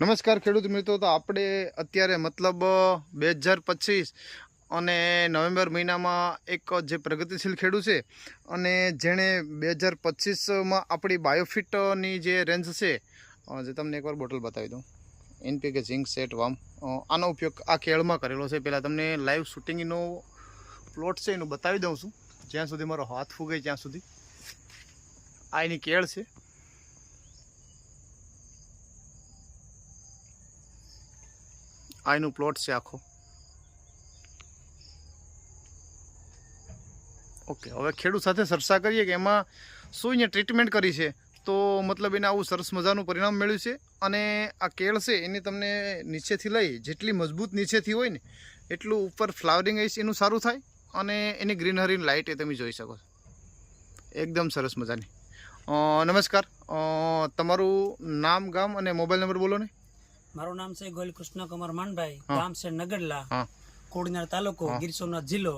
નમસ્કાર ખેડૂત મિત્રો, તો આપણે અત્યારે મતલબ 2025 અને નવેમ્બર મહિનામાં એક જે પ્રગતિશીલ ખેડૂત છે અને જેણે 2025માં આપણી બાયોફિટની જે રેન્જ છે, જે તમને એકવાર બોટલ બતાવી દઉં, એનપીકે ઝિંક સેટ વામ, આનો ઉપયોગ આ કેળમાં કરેલો છે. પહેલાં તમને લાઈવ શૂટિંગનો પ્લોટ છે એનું બતાવી દઉં છું, જ્યાં સુધી મારો હાથ ફૂગે ત્યાં સુધી. આ એની કેળ છે. આ એનું પ્લોટ છે આખો. ઓકે, હવે ખેડૂત સાથે ચર્ચા કરીએ કે એમાં શું એને ટ્રીટમેન્ટ કરી છે, તો મતલબ એને આવું સરસ મજાનું પરિણામ મળ્યું છે. અને આ કેળ છે એની તમને નીચેથી લઈ જેટલી મજબૂત નીચેથી હોય ને એટલું ઉપર ફ્લાવરિંગ એનું સારું થાય અને એની ગ્રીનરીની લાઇટ એ તમે જોઈ શકો છો, એકદમ સરસ મજાની. નમસ્કાર, તમારું નામ, ગામ અને મોબાઈલ નંબર બોલો ને. મારું નામ છે ગોયલ કૃષ્ણ કુમાર માનભાઈ, ગામ છે નગડલા, કોડીનાર તાલુકો, ગીર સોમનાથ જિલ્લો.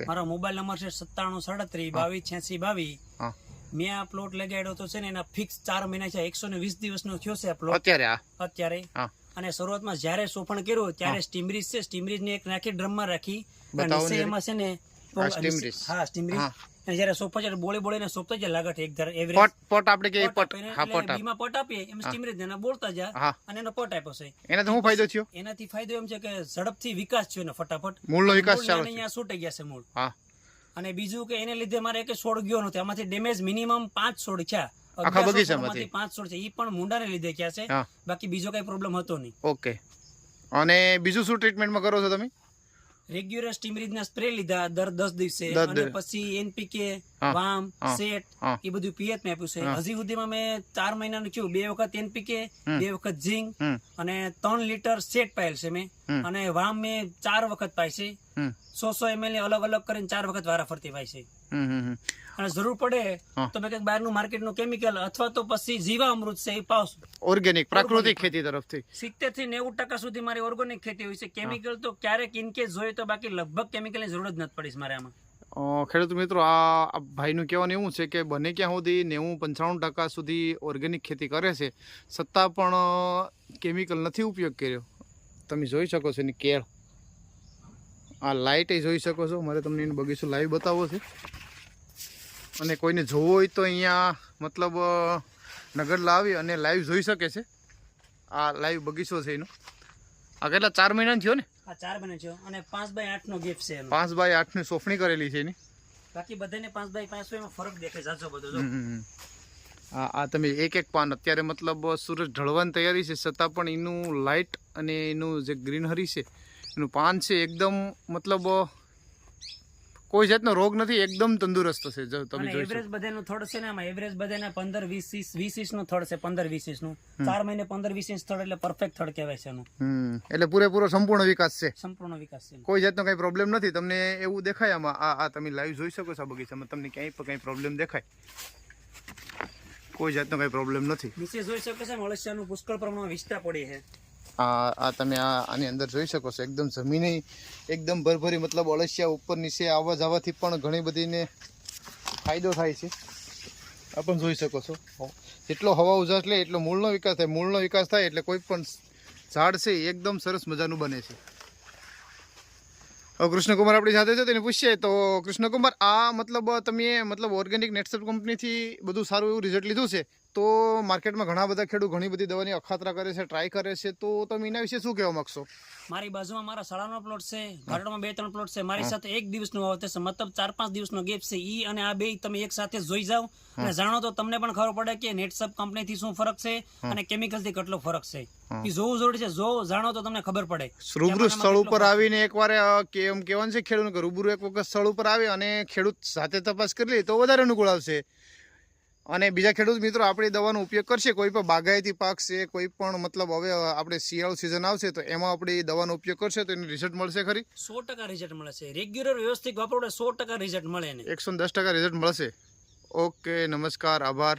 મારો મોબાઈલ નંબર છે 9737228622. મેં આ પ્લોટ લગાડ્યો તો છે ને એના ફિક્સ 4 મહિના છે, 120 દિવસનો થયો છે આ પ્લોટ અત્યારે. અને શરૂઆતમાં જયારે સોપણ કર્યું ત્યારે સ્ટીમરીઝ છે, સ્ટીમરીઝ ને એક નાખી ડ્રમમાં રાખી, એમાં છે ને સ્ટીમરીઝ જયારે સોપા છે બોળી બોળીને સોપતા જાય લાગટ એક ધાર એવરેજ પોટ આપણે કે પોટ બીમાં પોટ આપીએ એમ સ્ટીમરેજ ને બોળતા જાય અને એનો પોટ આપ્યો છે. એનાથી શું ફાયદો થયો? એનાથી ફાયદો એમ છે કે ઝડપથી વિકાસ થયો ને ફટાફટ મૂળનો વિકાસ ચાલુ અહીંયા છૂટી ગયા છે મૂળ. અને બીજું કે એને લીધે મારે એક છોડ ગયો નથી, આમાંથી ડેમેજ મિનિમમ 5 છોડ છે આખા બગીચામાંથી, 5 છોડ છે ઈ પણ મુંડાને લીધે ક્યાં છે, બાકી બીજો કઈ પ્રોબ્લેમ હતો નહીં. ઓકે, અને બીજું શું ટ્રીટમેન્ટમાં કરો છો તમે? રેગ્યુલર સ્ટીમરીજ ના સ્પ્રે લીધા દર 10 દિવસે, અને પછી એનપીકે વામ સેટ એ બધું પિયત માં આપ્યું છે. હજી સુધીમાં મેં 4 મહિનાનું થયું, 2 વખત એનપીકે, 2 વખત ઝીંક અને 3 લીટર સેટ પાયેલ છે મેં. અને વામ મેં 4 વખત પાય છે, 100 ml અલગ અલગ કરીને 4 વખત વારાફરતી પાય છે. અને જરૂર પડે તો મેં કઈક બહારનું માર્કેટનું કેમિકલ અથવા તો પછી જીવામૃત છે એ પાવશું. ઓર્ગેનિક પ્રાકૃતિક ખેતી તરફથી 70 થી 90% સુધી મારી ઓર્ગેનિક ખેતી હોય છે. કેમિકલ તો ક્યારેક ઇનકેસ જોઈએ તો, બાકી લગભગ કેમિકલની જરૂર જ નથી પડીશ મારે આમાં. ખેડૂત મિત્રો, આ ભાઈનું કહેવાનું એવું છે કે બને ક્યાં સુધી 90-95% સુધી ઓર્ગેનિક ખેતી કરે છે, છતાં પણ કેમિકલ નથી ઉપયોગ કર્યો. તમે જોઈ શકો છો એની કેળ, આ લાઇટ જોઈ શકો છો. મારે તમને એનો બગીચો લાઈવ બતાવવો છે, અને કોઈને જોવો હોય તો અહીંયા મતલબ નગડલા આવી અને લાઈવ જોઈ શકે છે. આ લાઈવ બગીચો છે એનો. આ કેટલા 4 મહિના થયો ને? આ 4 મહિના થયો, અને 5x8 નો ગેપ છે, 5x8 ની સોફણી કરેલી છે એની. બાકી બધાને 5x5 એમાં ફરક દેખાય જાજો બધો. જો આ તમે એક પાન અત્યારે મતલબ સૂરજ ઢળવાની તૈયારી છે, છતાં પણ એનું લાઇટ અને એનું જે ગ્રીનરી છે, એનું પાન છે એકદમ મતલબ કોઈ જાતનો રોગ નથી, એકદમ તંદુરસ્ત છે. જો તમે જોઈ એવરેજ બધાનું થડ છે ને, આમાં એવરેજ બધાના 15-20 ઇંચ નું થડ છે, 15-20 ઇંચ નું. 4 મહિને 15-20 ઇંચ થડ એટલે પરફેક્ટ થડ કહેવાય છે એનું. એટલે પૂરેપૂરો સંપૂર્ણ વિકાસ છે, સંપૂર્ણ વિકાસ છે, કોઈ જાતનો કઈ પ્રોબ્લેમ નથી. તમને એવું દેખાય આમાં, આ તમે લાઈવ જોઈ શકો છો બગીચામાં, તમને ક્યાંય પણ કઈ પ્રોબ્લેમ દેખાય? કોઈ જાતનો કઈ પ્રોબ્લેમ નથી. નીચે જોઈ શકો છો અળસિયાનું પુષ્કળ પ્રમાણમાં વિસ્તા પડી છે. આ તમે આની અંદર જોઈ શકો છો, એકદમ જમીને એકદમ ભરભરી, મતલબ અળસિયા ઉપર નીચે આવવા જવાથી પણ ઘણી બધીને ફાયદો થાય છે. આ પણ જોઈ શકો છો, જેટલો હવા ઉજાસ લે એટલો મૂળનો વિકાસ થાય. મૂળનો વિકાસ થાય એટલે કોઈ પણ ઝાડ છે એકદમ સરસ મજાનું બને છે. કૃષ્ણકુમાર આપણી સાથે છે, તેને પૂછીએ તો કૃષ્ણકુમાર, આ મતલબ તમે મતલબ ઓર્ગેનિક નેટસપ કંપનીથી બધું સારું એવું રિઝલ્ટ લીધું છે, તો માર્કેટમાં ઘણા બધા ખેડૂત ઘણી બધી દવાની અખાતરા કરે છે, ટ્રાય કરે છે, તો તમે એના વિશે શું કહેવા માંગશો? મારી બાજુમાં મારા શાળાનો પ્લોટ છે, ગાર્ડનમાં 2-3 પ્લોટ છે, મારી સાથે 1 દિવસનું વાવેતર છે, મતલબ 4-5 દિવસનો ગેપ છે. ઈ અને આ બે તમે એક સાથે જોઈ જાવ અને જાણો તો તમને પણ ખબર પડે કે નેટસપ કંપનીથી શું ફરક છે અને કેમિકલથી કેટલો ફરક છે. ઈ જોવું જરૂરી છે, જો જાણો તો તમને ખબર પડે. રૂબરૂ સ્થળ ઉપર આવીને એકવાર કેમ કહેવાનું છે ખેડૂતને કે રૂબરૂ એક વખત સ્થળ ઉપર આવે અને ખેડૂત સાથે તપાસ કરી લે તો વધારે અનુકૂળ આવશે. અને બીજા ખેડૂત મિત્રો આપણી દવાનો ઉપયોગ કરશે, કોઈ પણ બાગાયતી પાક છે, કોઈ પણ મતલબ હવે આપણે શિયાળુ સિઝન આવશે તો એમાં આપણી દવાનો ઉપયોગ કરશે તો એનું રિઝલ્ટ મળશે ખરી? 100% રિઝલ્ટ મળે છે. રેગ્યુલર વ્યવસ્થિત વાપરો 100% રિઝલ્ટ મળે ને, 110% રિઝલ્ટ મળશે. ઓકે, નમસ્કાર, આભાર.